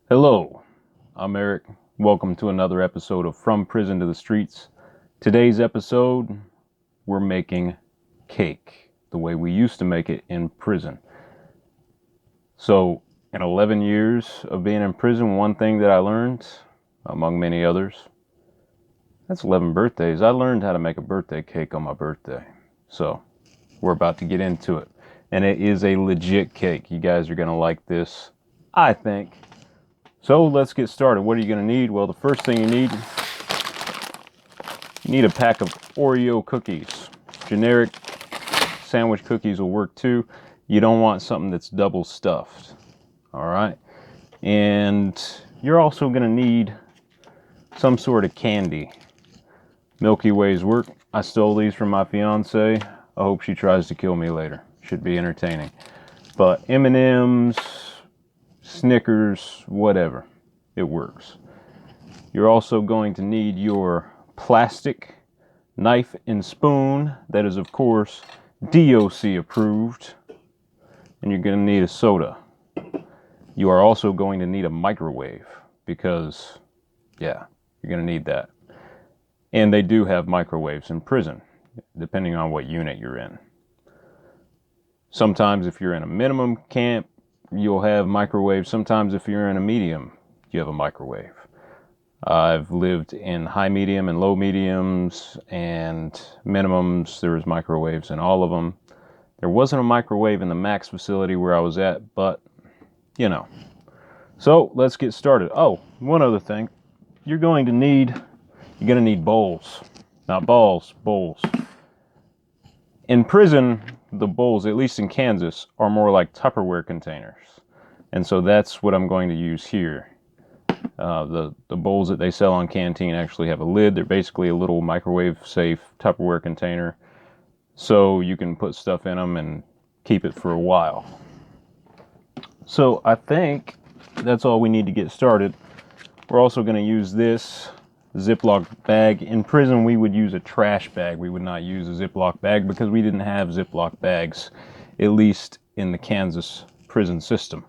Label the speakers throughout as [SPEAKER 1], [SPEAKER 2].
[SPEAKER 1] Hello, I'm Eric. Welcome to another episode of From Prison to the Streets. Today's episode, we're making cake the way we used to make it in prison. So, in 11 years of being in prison, one thing that I learned, among many others, that's 11 birthdays. I learned how to make a birthday cake on my birthday. So, we're about to get into it. And it is a legit cake. You guys are going to like this, I think. So let's get started. What are you going to need? Well, the first thing you need a pack of Oreo cookies. Generic sandwich cookies will work too. You don't want something that's double stuffed. All right. And you're also going to need some sort of candy. Milky Ways work. I stole these from my fiance. I hope she tries to kill me later. Should be entertaining. But M&M's, Snickers, whatever. It works. You're also going to need your plastic knife and spoon. That is, of course, DOC approved. And you're going to need a soda. You are also going to need a microwave because, yeah, you're going to need that. And they do have microwaves in prison, depending on what unit you're in. Sometimes if you're in a minimum camp, you'll have microwaves. Sometimes if you're in a medium, you have a microwave. I've lived in high medium and low mediums and minimums. There was microwaves in all of them. There wasn't a microwave in the max facility where I was at, but you know. So let's get started. Oh, one other thing. You're going to need bowls. Not balls, bowls. In prison, the bowls, at least in Kansas, are more like Tupperware containers. And so that's what I'm going to use here. The bowls that they sell on Canteen actually have a lid. They're basically a little microwave-safe Tupperware container. So you can put stuff in them and keep it for a while. So I think that's all we need to get started. We're also going to use this Ziploc bag. In prison, we would use a trash bag. We would not use a Ziploc bag because we didn't have Ziploc bags, at least in the Kansas prison system.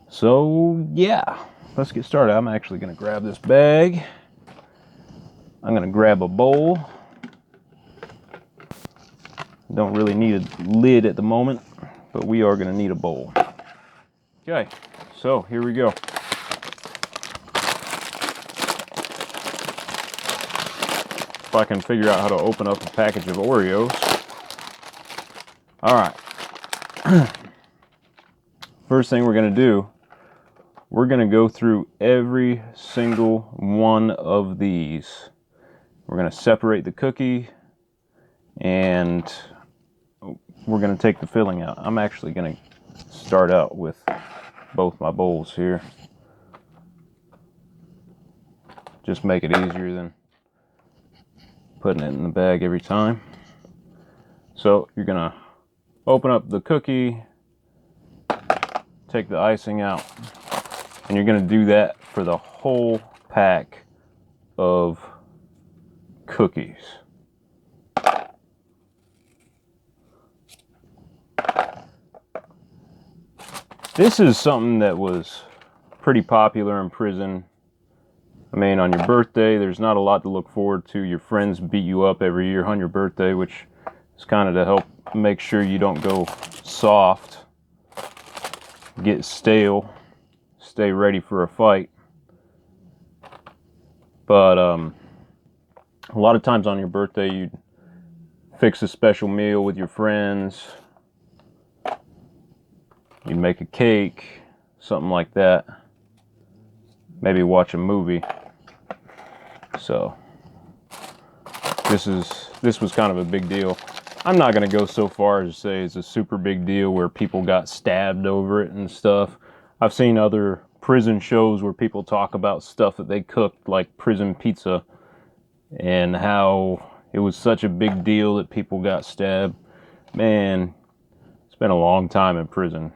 [SPEAKER 1] So, yeah, let's get started. I'm actually going to grab this bag. I'm going to grab a bowl. Don't really need a lid at the moment, but we are going to need a bowl. Okay, so here we go. If I can figure out how to open up a package of Oreos. All right. First thing we're going to do, we're going to go through every single one of these. We're going to separate the cookie and we're going to take the filling out. I'm actually going to start out with both my bowls here. Just make it easier than putting it in the bag every time. So you're going to open up the cookie, take the icing out, and you're going to do that for the whole pack of cookies. This is something that was pretty popular in prison. I mean, on your birthday, there's not a lot to look forward to. Your friends beat you up every year on your birthday, which is kind of to help make sure you don't go soft, get stale, stay ready for a fight. But a lot of times on your birthday, you'd fix a special meal with your friends. You'd make a cake, something like that. Maybe watch a movie. So this was kind of a big deal. I'm not going to go so far as to say it's a super big deal where people got stabbed over it and stuff. I've seen other prison shows where people talk about stuff that they cooked, like prison pizza, and how it was such a big deal that people got stabbed. Man, it's been a long time in prison,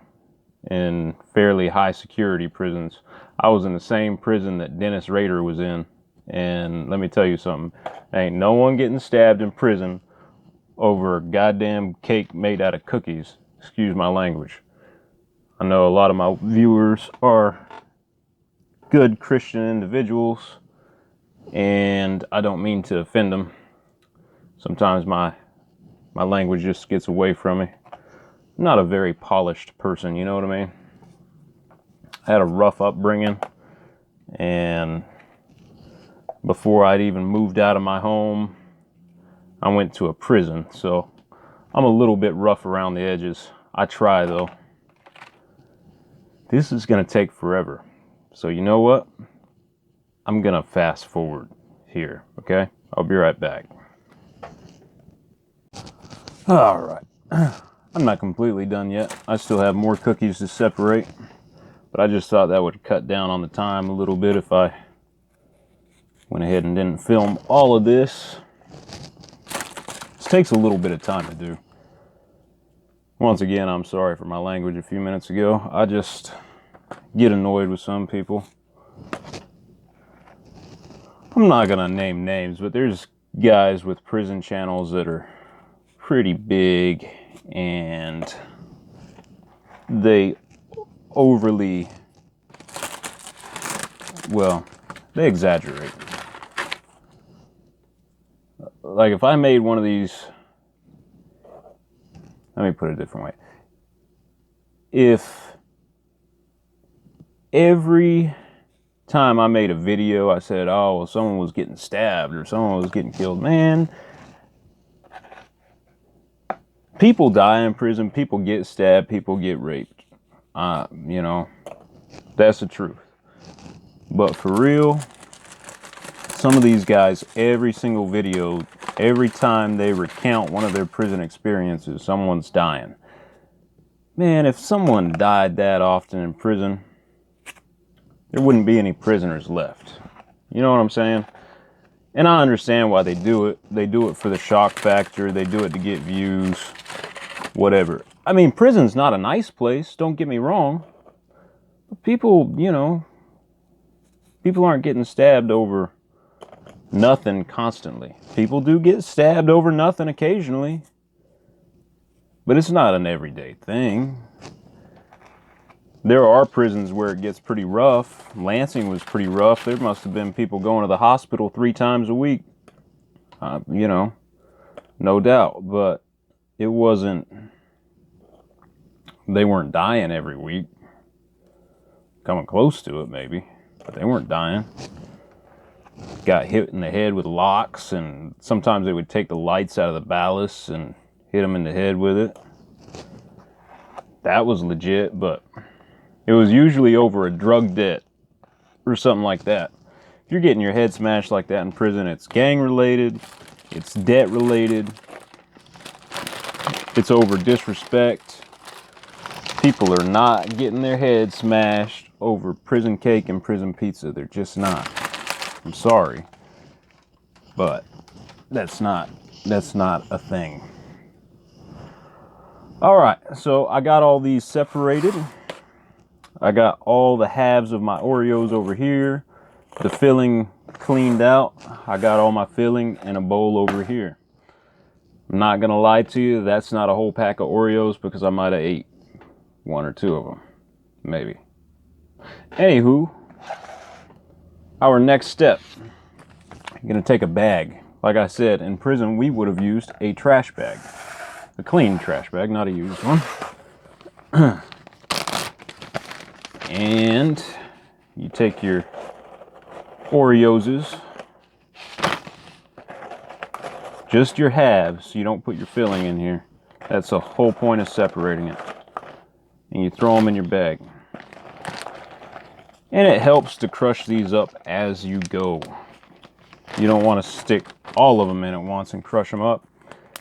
[SPEAKER 1] in fairly high security prisons. I was in the same prison that Dennis Rader was in. And let me tell you something, ain't no one getting stabbed in prison over a goddamn cake made out of cookies. Excuse my language. I know a lot of my viewers are good Christian individuals, and I don't mean to offend them. Sometimes my language just gets away from me. I'm not a very polished person, you know what I mean? I had a rough upbringing, and before I'd even moved out of my home, I went to a prison, so I'm a little bit rough around the edges. I try, though. This is going to take forever. So you know what? I'm going to fast forward here, okay? I'll be right back. All right. I'm not completely done yet. I still have more cookies to separate, but I just thought that would cut down on the time a little bit if I went ahead and didn't film all of this. This takes a little bit of time to do. Once again, I'm sorry for my language a few minutes ago. I just get annoyed with some people. I'm not gonna name names, but there's guys with prison channels that are pretty big, and they overly, well, they exaggerate. Like if I made one of these, let me put it a different way. If every time I made a video, I said, oh, well, someone was getting stabbed or someone was getting killed, man, people die in prison, people get stabbed, people get raped. You know, that's the truth. But for real, some of these guys, every single video, every time they recount one of their prison experiences, someone's dying. Man, if someone died that often in prison, there wouldn't be any prisoners left. You know what I'm saying? And I understand why they do it. They do it for the shock factor. They do it to get views, whatever. I mean, prison's not a nice place, don't get me wrong. But people, you know, people aren't getting stabbed over nothing constantly. People do get stabbed over nothing occasionally, but it's not an everyday thing. There are prisons where it gets pretty rough. Lansing was pretty rough. There must have been people going to the hospital 3 times a week. You know, no doubt. But it wasn't, they weren't dying every week. Coming close to it, maybe. But they weren't dying. Got hit in the head with locks, and sometimes they would take the lights out of the ballast and hit them in the head with it. That was legit, but it was usually over a drug debt or something like that. If you're getting your head smashed like that in prison, it's gang related, it's debt related, it's over disrespect. People are not getting their heads smashed over prison cake and prison pizza. They're just not. I'm sorry, but that's not a thing. All right, so I got all these separated. I got all the halves of my Oreos over here. The filling cleaned out. I got all my filling in a bowl over here. I'm not gonna lie to you, that's not a whole pack of Oreos because I might have ate 1 or 2 of them, maybe. Anywho, our next step, I'm gonna take a bag. Like I said, in prison we would have used a trash bag. A clean trash bag, not a used one. And you take your Oreos, just your halves, you don't put your filling in here. That's the whole point of separating it. And you throw them in your bag. And it helps to crush these up as you go. You don't want to stick all of them in at once and crush them up,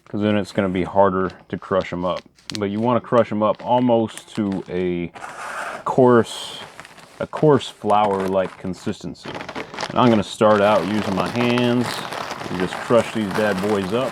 [SPEAKER 1] because then it's going to be harder to crush them up. But you want to crush them up almost to a coarse flour-like consistency. And I'm going to start out using my hands and just crush these bad boys up.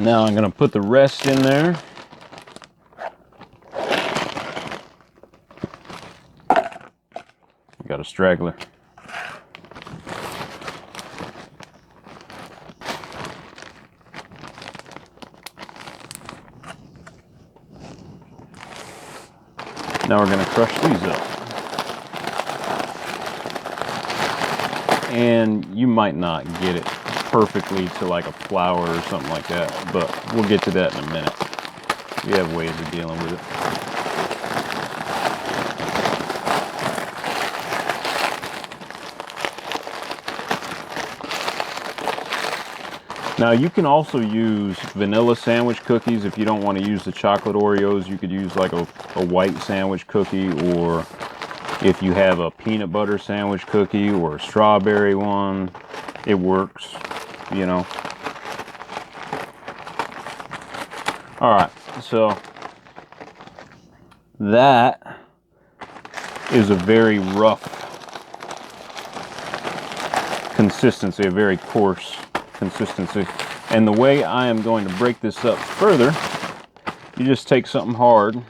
[SPEAKER 1] Now I'm going to put the rest in there. Got a straggler. Now we're going to crush these up. And you might not get it perfectly to like a flour or something like that, but we'll get to that in a minute. We have ways of dealing with it. Now you can also use vanilla sandwich cookies if you don't want to use the chocolate Oreos. You could use like a white sandwich cookie, or if you have a peanut butter sandwich cookie or a strawberry one, it works, you know. All right, so that is a very rough consistency, a very coarse consistency. And the way I am going to break this up further, you just take something hard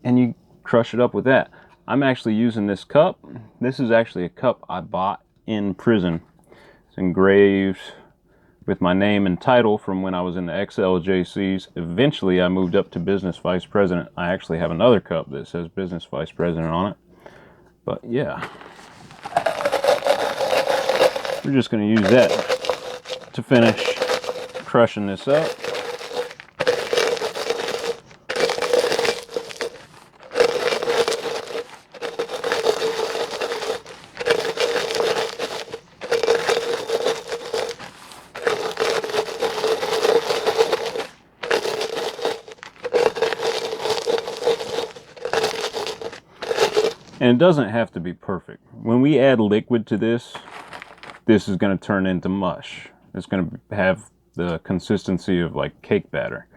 [SPEAKER 1] and you crush it up with that. I'm actually using this cup. This is actually a cup I bought in prison. It's engraved with my name and title from when I was in the XLJCs. Eventually I moved up to business vice president. I actually have another cup that says business vice president on it. But yeah, we're just going to use that to finish crushing this up. And it doesn't have to be perfect. When we add liquid to this, this is going to turn into mush. It's going to have the consistency of like cake batter.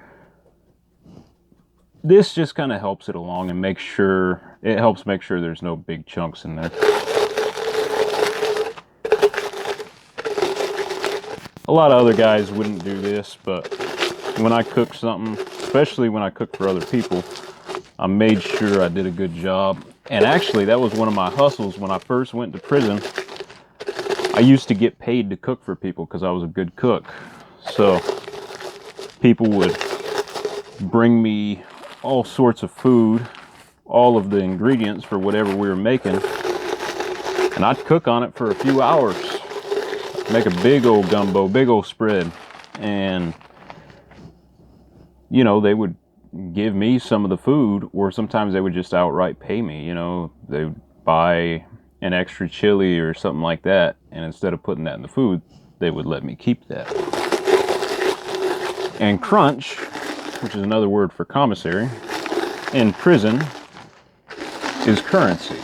[SPEAKER 1] This just kind of helps it along and makes sure, it helps make sure there's no big chunks in there. A lot of other guys wouldn't do this, but when I cook something, especially when I cook for other people, I made sure I did a good job. And actually, that was one of my hustles when I first went to prison. I used to get paid to cook for people because I was a good cook. So people would bring me all sorts of food, all of the ingredients for whatever we were making, and I'd cook on it for a few hours, make a big old gumbo, big old spread. And you know, they would give me some of the food, or sometimes they would just outright pay me. You know, they would buy an extra chili or something like that, and instead of putting that in the food, they would let me keep that. And crunch, which is another word for commissary, in prison is currency.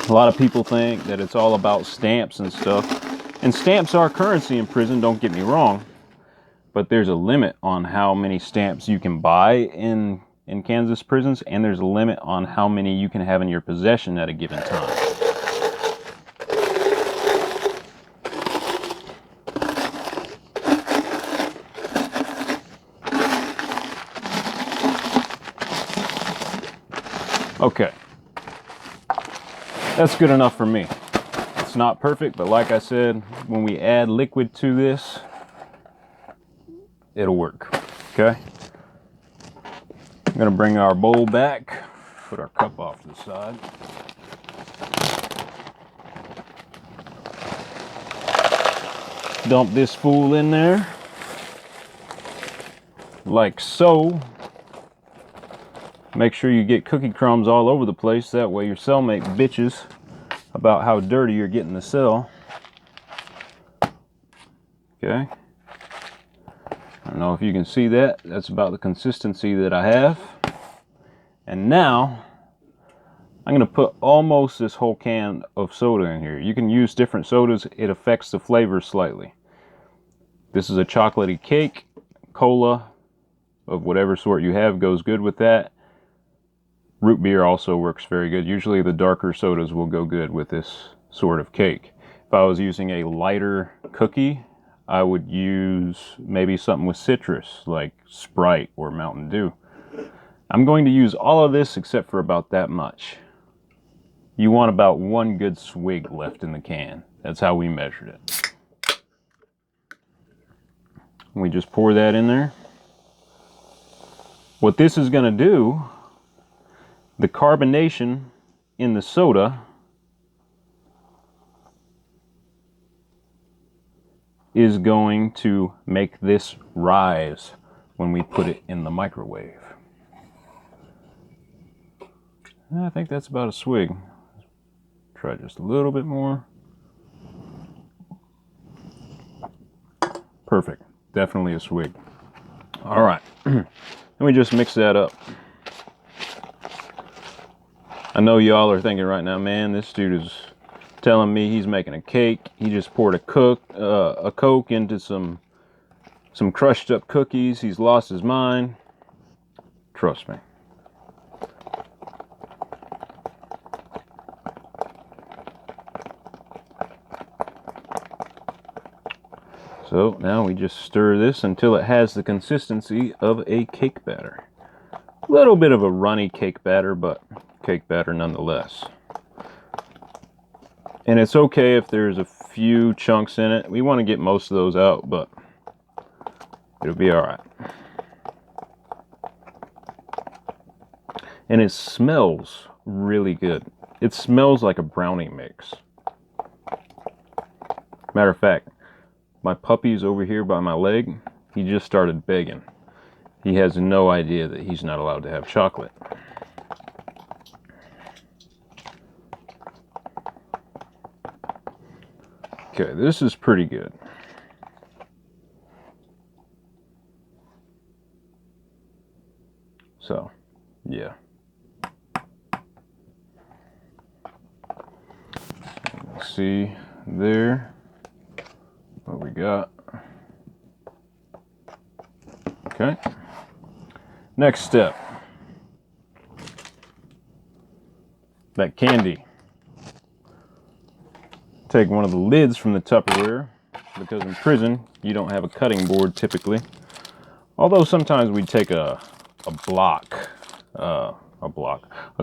[SPEAKER 1] A lot of people think that it's all about stamps and stuff, and stamps are currency in prison, don't get me wrong, but there's a limit on how many stamps you can buy in Kansas prisons, and there's a limit on how many you can have in your possession at a given time. Okay, that's good enough for me. It's not perfect, but like I said, when we add liquid to this, it'll work. Okay, I'm gonna bring our bowl back, put our cup off to the side. Dump this fool in there, like so. Make sure you get cookie crumbs all over the place, that way your cellmate bitches about how dirty you're getting the cell. Okay. I don't know if you can see that. That's about the consistency that I have. And now I'm going to put almost this whole can of soda in here. You can use different sodas. It affects the flavor slightly. This is a chocolatey cake. Cola of whatever sort you have goes good with that. Root beer also works very good. Usually the darker sodas will go good with this sort of cake. If I was using a lighter cookie, I would use maybe something with citrus, like Sprite or Mountain Dew. I'm going to use all of this except for about that much. You want about one good swig left in the can. That's how we measured it. We just pour that in there. What this is going to do, the carbonation in the soda is going to make this rise when we put it in the microwave. I think that's about a swig. Try just a little bit more. Perfect. Definitely a swig. All right. Let me just mix that up. I know y'all are thinking right now, man, this dude is telling me he's making a cake. He just poured a Coke into some crushed up cookies. He's lost his mind. Trust me. So now we just stir this until it has the consistency of a cake batter. A little bit of a runny cake batter, but cake batter nonetheless. And it's okay if there's a few chunks in it. We want to get most of those out, but it'll be all right. And it smells really good. It smells like a brownie mix. Matter of fact, my puppy's over here by my leg. He just started begging. He has no idea that he's not allowed to have chocolate. Okay, this is pretty good. So, yeah. Let's see there what we got. Okay. Next step. That candy. Take one of the lids from the Tupperware, because in prison you don't have a cutting board typically. Although sometimes we'd take a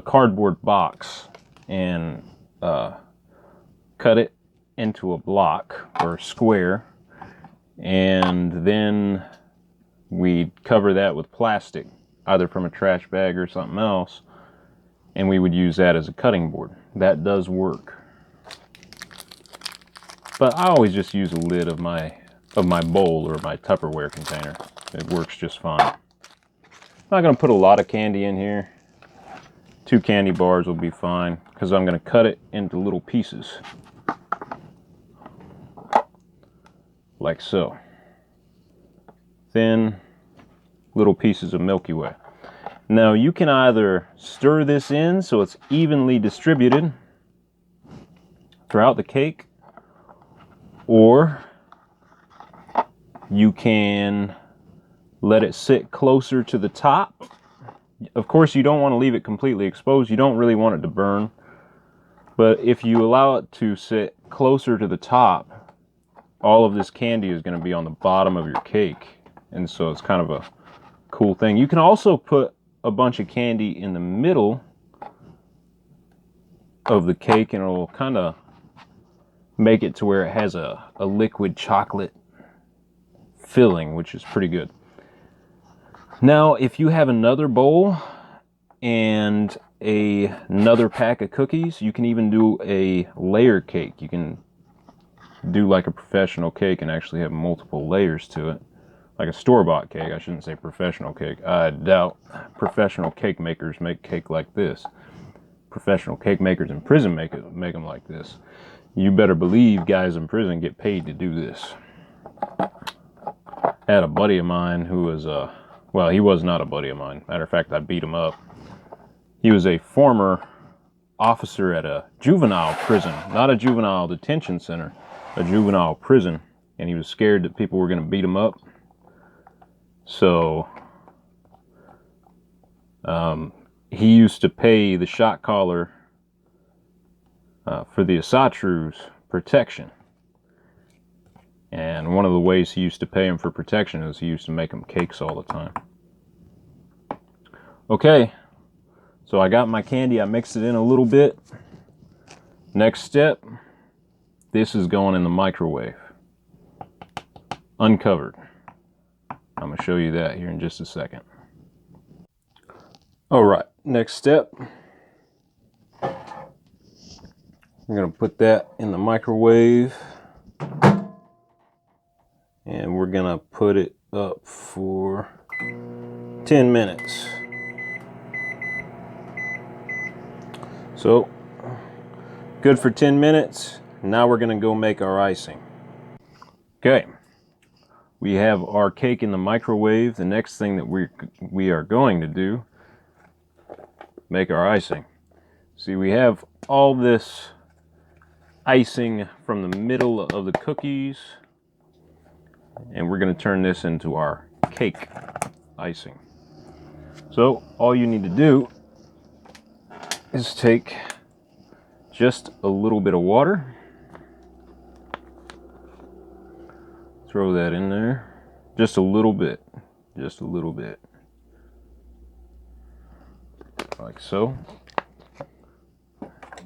[SPEAKER 1] cardboard box and cut it into a block or a square, and then we'd cover that with plastic, either from a trash bag or something else, and we would use that as a cutting board. That does work. But I always just use a lid of my bowl or my Tupperware container. It works just fine. I'm not going to put a lot of candy in here. 2 candy bars will be fine, because I'm going to cut it into little pieces. Like so. Thin little pieces of Milky Way. Now you can either stir this in so it's evenly distributed throughout the cake, or you can let it sit closer to the top. Of course, you don't want to leave it completely exposed. You don't really want it to burn. But if you allow it to sit closer to the top, all of this candy is going to be on the bottom of your cake. And so it's kind of a cool thing. You can also put a bunch of candy in the middle of the cake, and it'll kind of make it to where it has a liquid chocolate filling, which is pretty good. Now, if you have another bowl and another pack of cookies, you can even do a layer cake. You can do like a professional cake and actually have multiple layers to it. Like a store-bought cake. I shouldn't say professional cake. I doubt professional cake makers make cake like this. Professional cake makers in prison make them like this. You better believe guys in prison get paid to do this. I had a buddy of mine who was, well, he was not a buddy of mine. Matter of fact, I beat him up. He was a former officer at a juvenile prison, not a juvenile detention center, a juvenile prison. And he was scared that people were going to beat him up. So, he used to pay the shot caller for the Asatru's protection. And one of the ways he used to pay him for protection is he used to make him cakes all the time. Okay, so I got my candy, I mixed it in a little bit. Next step, this is going in the microwave. Uncovered. I'm gonna show you that here in just a second. All right, next step. I'm gonna put that in the microwave. And we're gonna put it up for 10 minutes. So, good for 10 minutes. Now we're gonna go make our icing. Okay, we have our cake in the microwave. The next thing that we are going to do, make our icing. See, we have all this icing from the middle of the cookies, and we're gonna turn this into our cake icing. So all you need to do is take just a little bit of water, throw that in there, just a little bit, like so,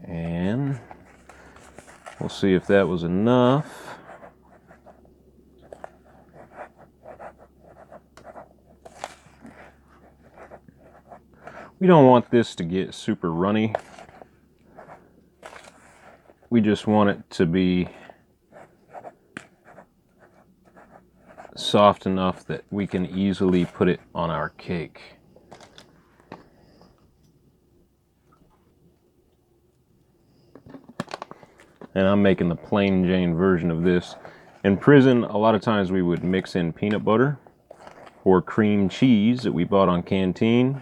[SPEAKER 1] and we'll see if that was enough. We don't want this to get super runny. We just want it to be soft enough that we can easily put it on our cake. And I'm making the plain Jane version of this. In prison, a lot of times we would mix in peanut butter or cream cheese that we bought on Canteen.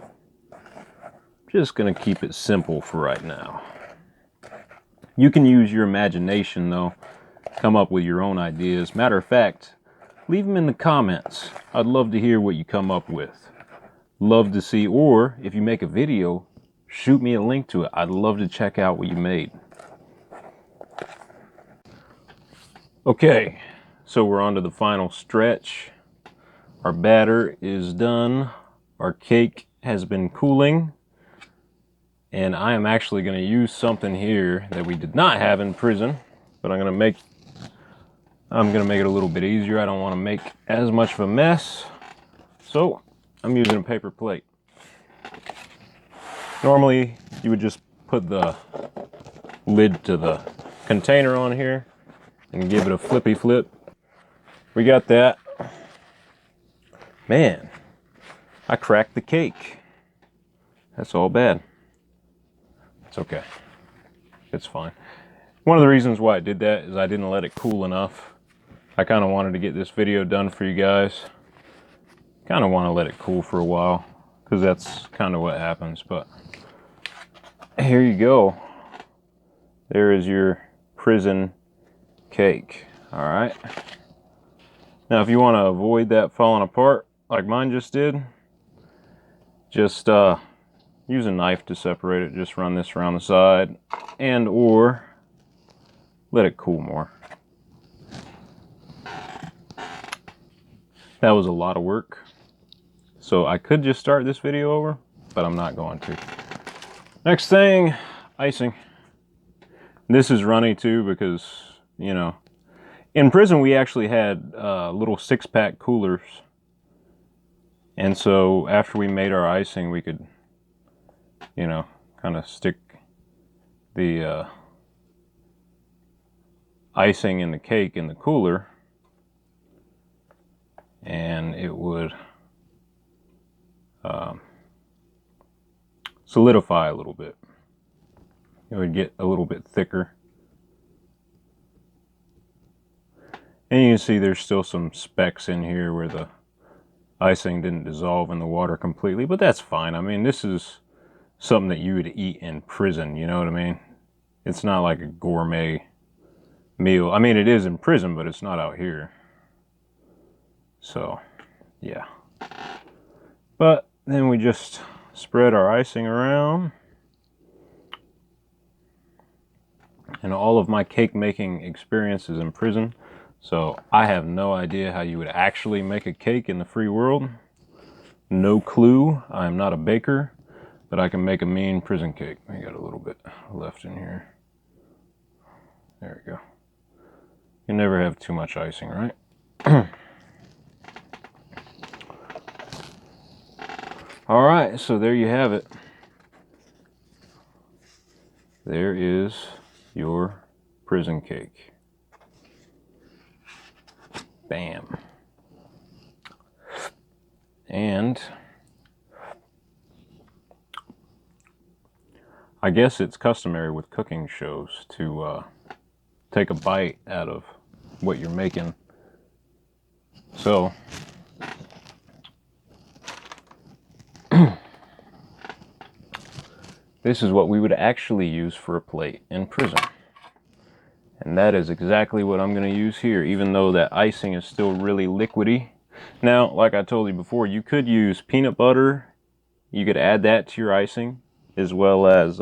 [SPEAKER 1] Just gonna keep it simple for right now. You can use your imagination though, come up with your own ideas. Matter of fact, leave them in the comments. I'd love to hear what you come up with. Love to see, or if you make a video, shoot me a link to it. I'd love to check out what you made. Okay, so we're on to the final stretch. Our batter is done. Our cake has been cooling. And I am actually going to use something here that we did not have in prison, but I'm going to make it a little bit easier. I don't want to make as much of a mess. So I'm using a paper plate. Normally you would just put the lid to the container on here and give it a flippy flip. We got that. Man, I cracked the cake. That's all bad. It's okay. It's fine. One of the reasons why I did that is I didn't let it cool enough. I kind of wanted to get this video done for you guys. Kind of want to let it cool for a while because that's kind of what happens. But here you go. There is your prison cake. All right. Now, if you want to avoid that falling apart like mine just did, just use a knife to separate it. Just run this around the side and or let it cool more. That was a lot of work. So I could just start this video over, but I'm not going to. Next thing, icing. This is runny too because, you know, in prison we actually had little 6-pack coolers. And so after we made our icing, we could, you know, kind of stick the icing in the cake in the cooler, and it would solidify a little bit. It would get a little bit thicker. And you can see there's still some specks in here where the icing didn't dissolve in the water completely, but that's fine. I mean, this is something that you would eat in prison, you know what I mean? It's not like a gourmet meal. I mean, it is in prison, but it's not out here. So, yeah. But then we just spread our icing around. And all of my cake making experience is in prison, so I have no idea how you would actually make a cake in the free world. No clue. I'm not a baker, but I can make a mean prison cake. I got a little bit left in here. There we go. You never have too much icing, right? All right, so there you have it. There is your prison cake. Bam. And I guess it's customary with cooking shows to take a bite out of what you're making. So this is what we would actually use for a plate in prison. And that is exactly what I'm going to use here, even though that icing is still really liquidy. Now, like I told you before, you could use peanut butter. You could add that to your icing, as well as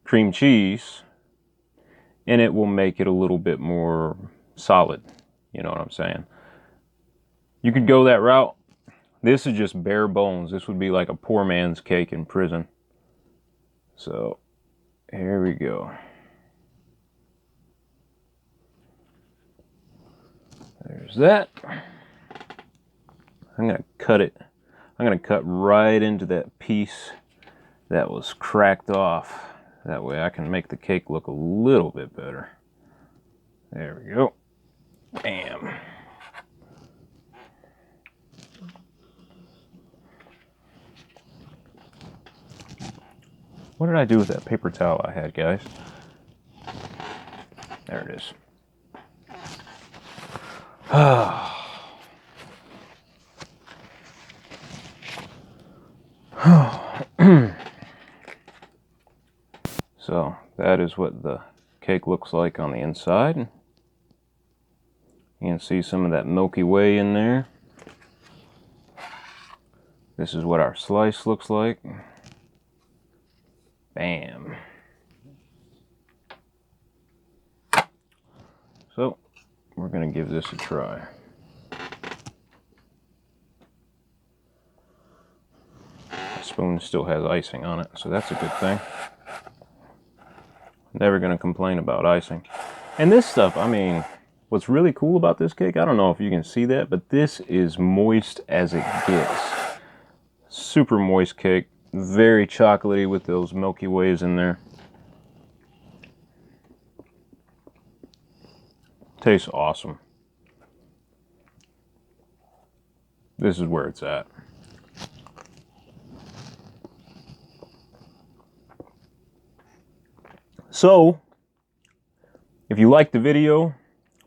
[SPEAKER 1] cream cheese, and it will make it a little bit more solid. You know what I'm saying? You could go that route. This is just bare bones. This would be like a poor man's cake in prison. So, here we go. There's that. I'm going to cut it. I'm going to cut right into that piece that was cracked off. That way I can make the cake look a little bit better. There we go. Bam. What did I do with that paper towel I had, guys? There it is. So that is what the cake looks like on the inside. You can see some of that Milky Way in there. This is what our slice looks like. Bam. So we're going to give this a try. The spoon still has icing on it, so that's a good thing. Never going to complain about icing. And this stuff, I mean, what's really cool about this cake, I don't know if you can see that, but this is moist as it gets. Super moist cake, very chocolatey with those Milky Ways in there. Tastes awesome. This is where it's at. So, if you liked the video,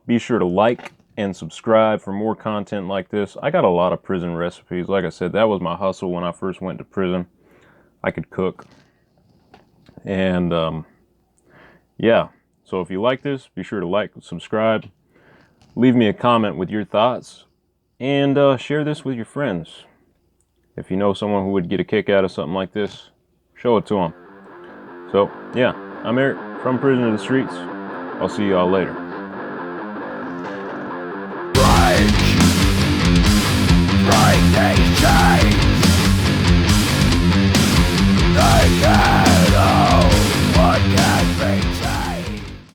[SPEAKER 1] be sure to like and subscribe for more content like this. I got a lot of prison recipes. Like I said, that was my hustle when I first went to prison. I could cook. And, yeah. So if you like this, be sure to like, subscribe. Leave me a comment with your thoughts. And share this with your friends. If you know someone who would get a kick out of something like this, show it to them. So, yeah. I'm Eric from Prison to the Streets. I'll see y'all later.